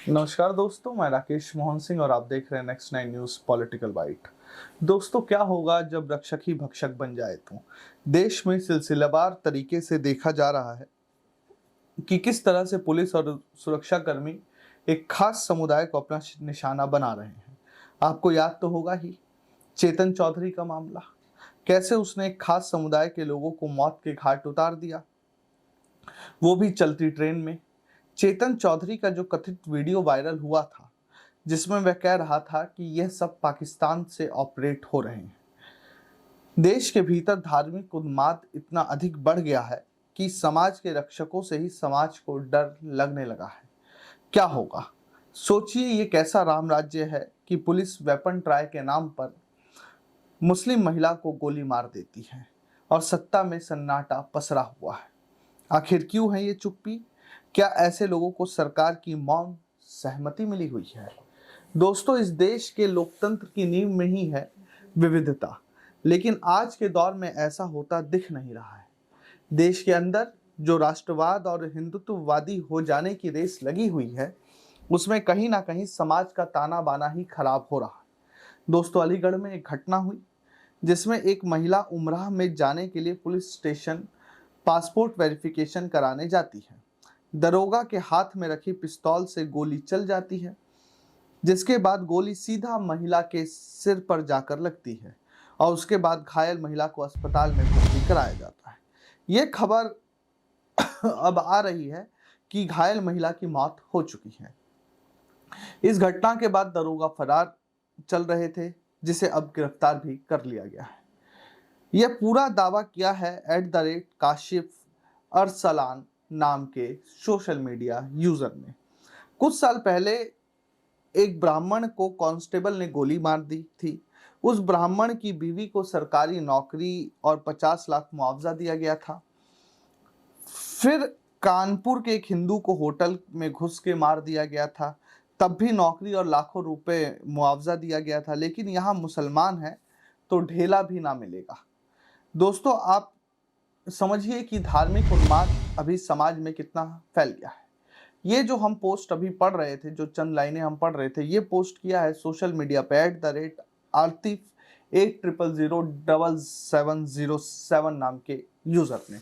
नमस्कार दोस्तों, मैं राकेश मोहन सिंह और आप देख रहे हैं नेक्स्ट 9 न्यूज पॉलिटिकल बाइट। दोस्तों, क्या होगा जब रक्षक ही भक्षक बन जाए? तो देश में सिलसिलेवार तरीके से देखा जा रहा है कि किस तरह से पुलिस और सुरक्षा कर्मी एक खास समुदाय को अपना निशाना बना रहे हैं। आपको याद तो होगा ही चेतन चौधरी का मामला, कैसे उसने एक खास समुदाय के लोगों को मौत के घाट उतार दिया, वो भी चलती ट्रेन में। चेतन चौधरी का जो कथित वीडियो वायरल हुआ था, जिसमें वह कह रहा था कि यह सब पाकिस्तान से ऑपरेट हो रहे हैं। देश के भीतर धार्मिक उन्माद इतना अधिक बढ़ गया है कि समाज के रक्षकों से ही समाज को डर लगने लगा है। क्या होगा? सोचिए, ये कैसा राम राज्य है कि पुलिस वेपन ट्राई के नाम पर मुस्लिम महिला को गोली मार देती है और सत्ता में सन्नाटा पसरा हुआ है। आखिर क्यों है ये चुप्पी? क्या ऐसे लोगों को सरकार की मौन सहमति मिली हुई है? दोस्तों, इस देश के लोकतंत्र की नींव में ही है विविधता, लेकिन आज के दौर में ऐसा होता दिख नहीं रहा है। देश के अंदर जो राष्ट्रवाद और हिंदुत्ववादी हो जाने की रेस लगी हुई है, उसमें कहीं ना कहीं समाज का ताना बाना ही खराब हो रहा है। दोस्तों, अलीगढ़ में एक घटना हुई जिसमें एक महिला उमराह में जाने के लिए पुलिस स्टेशन पासपोर्ट वेरिफिकेशन कराने जाती है। दरोगा के हाथ में रखी पिस्तौल से गोली चल जाती है, जिसके बाद गोली सीधा महिला के सिर पर जाकर लगती है और उसके बाद घायल महिला को अस्पताल में भर्ती कराया जाता है। ये खबर अब आ रही है कि घायल महिला की मौत हो चुकी है। इस घटना के बाद दरोगा फरार चल रहे थे, जिसे अब गिरफ्तार भी कर लिया गया है। यह पूरा दावा किया है @काशिफ अरसलान नाम के सोशल मीडिया यूजर ने। कुछ साल पहले एक ब्राह्मण को कांस्टेबल ने गोली मार दी थी। उस ब्राह्मण की बीवी को सरकारी नौकरी और 50 लाख मुआवजा दिया गया था। फिर कानपुर के एक हिंदू को होटल में घुस के मार दिया गया था, तब भी नौकरी और लाखों रुपए मुआवजा दिया गया था। लेकिन यहाँ मुसलमान है तो ढेला भी ना मिलेगा। दोस्तों, आप समझिए कि धार्मिक उन्माद अभी समाज में कितना फैल गया है। ये जो हम पोस्ट अभी पढ़ रहे थे, जो चंद लाइनें हम पढ़ रहे थे, ये पोस्ट किया है सोशल मीडिया पे @आतिफ 80007707 नाम के यूजर ने।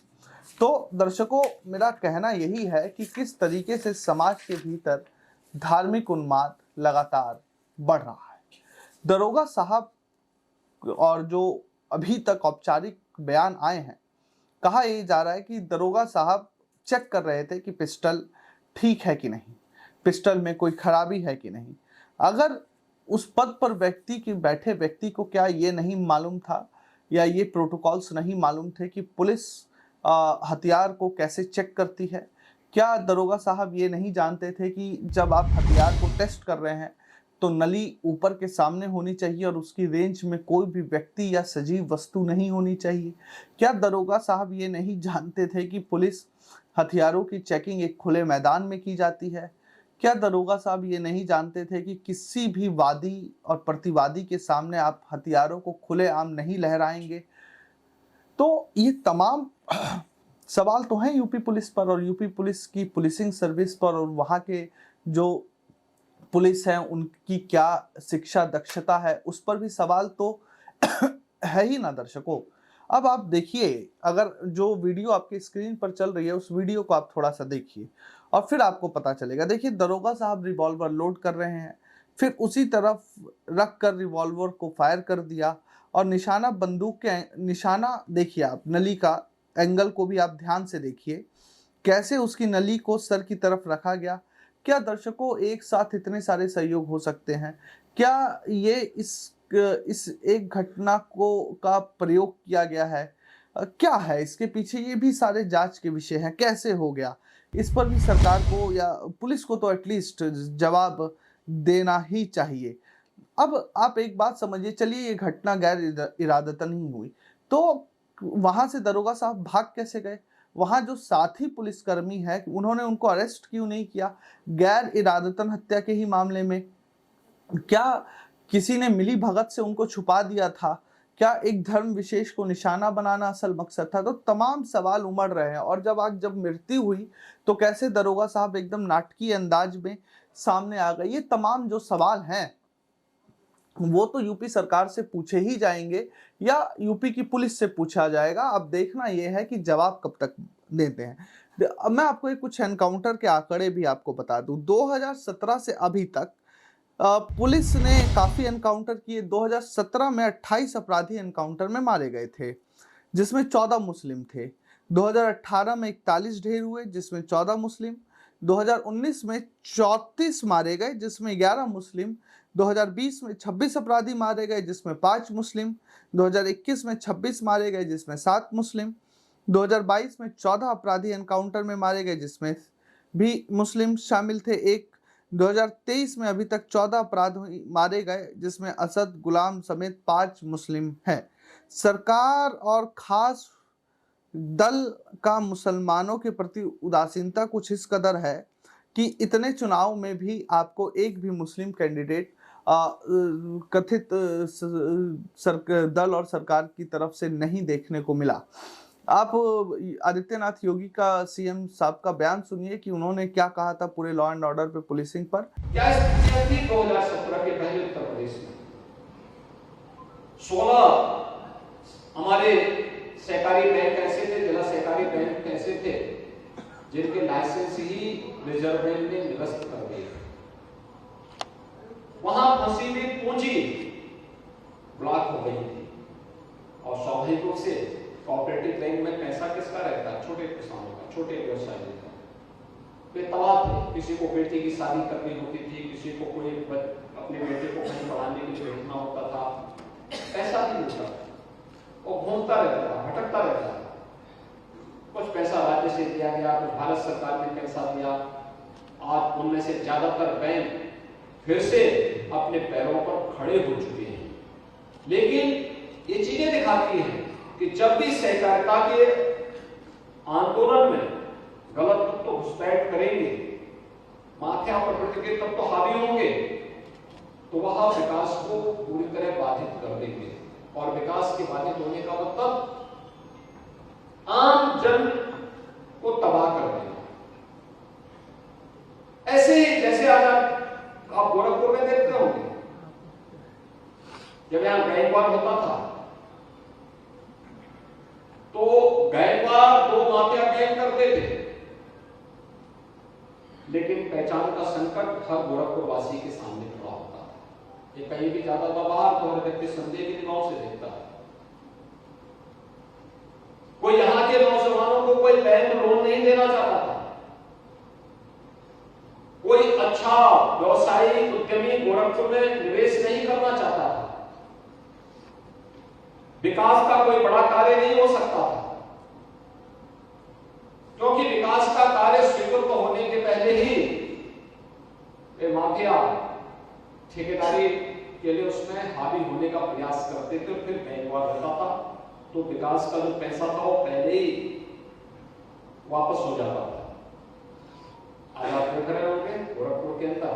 तो दर्शकों, मेरा कहना यही है कि किस तरीके से समाज के भीतर धार्मिक उन्माद लगातार बढ़ रहा है। दरोगा साहब और जो अभी तक औपचारिक बयान आए हैं, कहा यह जा रहा है कि दरोगा साहब चेक कर रहे थे कि पिस्टल ठीक है कि नहीं, पिस्टल में कोई खराबी है कि नहीं। अगर उस पद पर बैठे व्यक्ति को क्या ये नहीं मालूम था या ये प्रोटोकॉल्स नहीं मालूम थे कि पुलिस हथियार को कैसे चेक करती है? क्या दरोगा साहब ये नहीं जानते थे कि जब आप हथियार को टेस्ट कर रहे हैं तो नली ऊपर के सामने होनी चाहिए और उसकी रेंज में कोई भी व्यक्ति या सजीव वस्तु नहीं होनी चाहिए? क्या दरोगा साहब ये नहीं जानते थे कि पुलिस हथियारों की चेकिंग एक खुले मैदान में की जाती है? क्या दरोगा साहब ये नहीं जानते थे कि किसी भी वादी और प्रतिवादी के सामने आप हथियारों को खुलेआम नहीं लहराएंगे? तो ये तमाम सवाल तो हैं यूपी पुलिस पर और यूपी पुलिस की पुलिसिंग सर्विस पर, और वहाँ के जो पुलिस है उनकी क्या शिक्षा दक्षता है, उस पर भी सवाल तो है ही ना दर्शकों। अब आप देखिए, अगर जो वीडियो आपकी स्क्रीन पर चल रही है उस वीडियो को आप थोड़ा सा देखिए और फिर आपको पता चलेगा। देखिए, दरोगा साहब रिवॉल्वर लोड कर रहे हैं, फिर उसी तरफ रख कर रिवॉल्वर को फायर कर दिया और निशाना बंदूक के निशाना देखिए, आप नली का एंगल को भी आप ध्यान से देखिए, कैसे उसकी नली को सर की तरफ रखा गया। क्या दर्शकों एक साथ इतने सारे सहयोग हो सकते हैं? क्या ये इस एक घटना को का प्रयोग किया गया है? क्या है इसके पीछे? ये भी सारे जांच के विषय हैं। कैसे हो गया, इस पर भी सरकार को या पुलिस को तो एटलीस्ट जवाब देना ही चाहिए। अब आप एक बात समझिए, चलिए ये घटना गैर इरादतन ही हुई, तो वहां से दरोगा साहब भाग कैसे गए? वहां जो साथी पुलिसकर्मी है, उन्होंने उनको अरेस्ट क्यों नहीं किया गैर इरादतन हत्या के ही मामले में? क्या किसी ने मिली भगत से उनको छुपा दिया था? क्या एक धर्म विशेष को निशाना बनाना असल मकसद था? तो तमाम सवाल उमड़ रहे हैं। और जब आज जब मृत्यु हुई तो कैसे दरोगा साहब एकदम नाटकीय अंदाज में सामने आ गई। ये तमाम जो सवाल हैं वो तो यूपी सरकार से पूछे ही जाएंगे या यूपी की पुलिस से पूछा जाएगा। अब देखना यह है कि जवाब कब तक देते हैं। अब मैं आपको एक कुछ एनकाउंटर के आंकड़े भी आपको बता दूं। 2017 से अभी तक पुलिस ने काफी एनकाउंटर किए। 2017 में 28 अपराधी एनकाउंटर में मारे गए थे, जिसमें 14 मुस्लिम थे। 2018 में 41 ढेर हुए, जिसमें 14 मुस्लिम। 2019 में 34 मारे गए, जिसमें 11 मुस्लिम। 2020 में 26 अपराधी मारे गए, जिसमें 5 मुस्लिम। 2021 में 26 मारे गए, जिसमें 7 मुस्लिम। 2022 में 14 अपराधी एनकाउंटर में मारे गए, जिसमें भी मुस्लिम शामिल थे एक। 2023 में अभी तक 14 अपराधी मारे गए, जिसमें असद गुलाम समेत 5 मुस्लिम हैं। सरकार और खास दल का मुसलमानों के प्रति उदासीनता कुछ इस कदर है कि इतने चुनाव में भी आपको एक भी मुस्लिम कैंडिडेट कथित दल और सरकार की तरफ से नहीं देखने को मिला। आप आदित्यनाथ योगी का सीएम साहब का बयान सुनिए कि उन्होंने क्या कहा था पूरे लॉ एंड ऑर्डर पे पुलिसिंग पर। क्या स्थितियां थी 2017 के पहले उत्तर प्रदेश में? 16 हमारे सहकारी बैंक ऐसे थे, जिला सहकारी बैंक ऐसे थे जिनके लाइसेंस ही रिजर्व बैंक ने निरस्त कर दिए। वहां फंसी हुई पूंजी ब्लॉक हो गई थी और स्वाभाविक रूप से कोऑपरेटिव बैंक में पैसा किसका रहता है? छोटे किसानों का, छोटे व्यवसायियों का। वे तबाह थे। किसी को बेटी की शादी करनी होती थी, किसी को कोई अपने बेटे को कहीं पढ़ाने के लिए भेजना होता था, पैसा नहीं मिलता था, वो घूमता रहता था, भटकता रहता था। कुछ पैसा राज्य से दिया गया, कुछ भारत सरकार ने पैसा दिया। आज उनमें से ज्यादातर बैंक फिर से अपने पैरों पर खड़े हो चुके हैं। लेकिन ये चीजें दिखाती हैं कि जब भी सहकारिता के आंदोलन में गलत तत्व तो घुसपैठ करेंगे, माफिया प्रवृत्ति के तत्व तो हावी होंगे, तो वह विकास को पूरी तरह बाधित कर देंगे। और विकास के बाधित होने का मतलब आम जन को तबाह कर देना। ऐसे ही जैसे आज आप गोरखपुर में देखते होंगे, जब यहां गैंगवार होता था तो गैंगवार 2 माफिया गैंग करते थे, लेकिन पहचान का संकट हर गोरखपुर वासी के सामने खड़ा होता है। ये कहीं भी जाता था बाहर तो हर व्यक्ति संदेह की निगाहों से देखता है। कोई यहां के नौजवानों को कोई बैंक लोन नहीं देना चाहता था। कोई अच्छा व्यवसायी उद्यमी गोरखपुर में निवेश नहीं करना चाहता था। विकास का कोई बड़ा कार्य नहीं हो सकता था, क्योंकि विकास का कार्य स्वीकृत होने के पहले ही वे माफिया ठेकेदारी के लिए उसमें हावी होने का प्रयास करते थे। फिर गैंगवार होता था तो विकास का जो पैसा था वो पहले ही वापस हो जाता था। आज आप देख रहे होंगे गोरखपुर के अंदर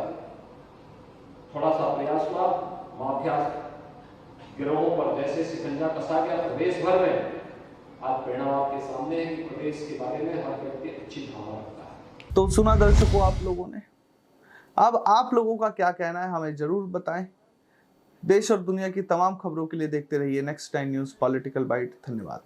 थोड़ा सा प्रयास हुआ, माफिया गिरोहों पर जैसे शिकंजा कसा गया प्रदेश भर में। आज परिणाम आपके सामने है कि प्रदेश के बारे में हर व्यक्ति अच्छी धारणा रखता है। तो सुना दर्शकों आप लोगों ने, अब आप लोगों का क्या कहना है हमें जरूर बताएं। देश और दुनिया की तमाम खबरों के लिए देखते रहिए नेक्स्ट 9 न्यूज़ पॉलिटिकल बाइट। धन्यवाद।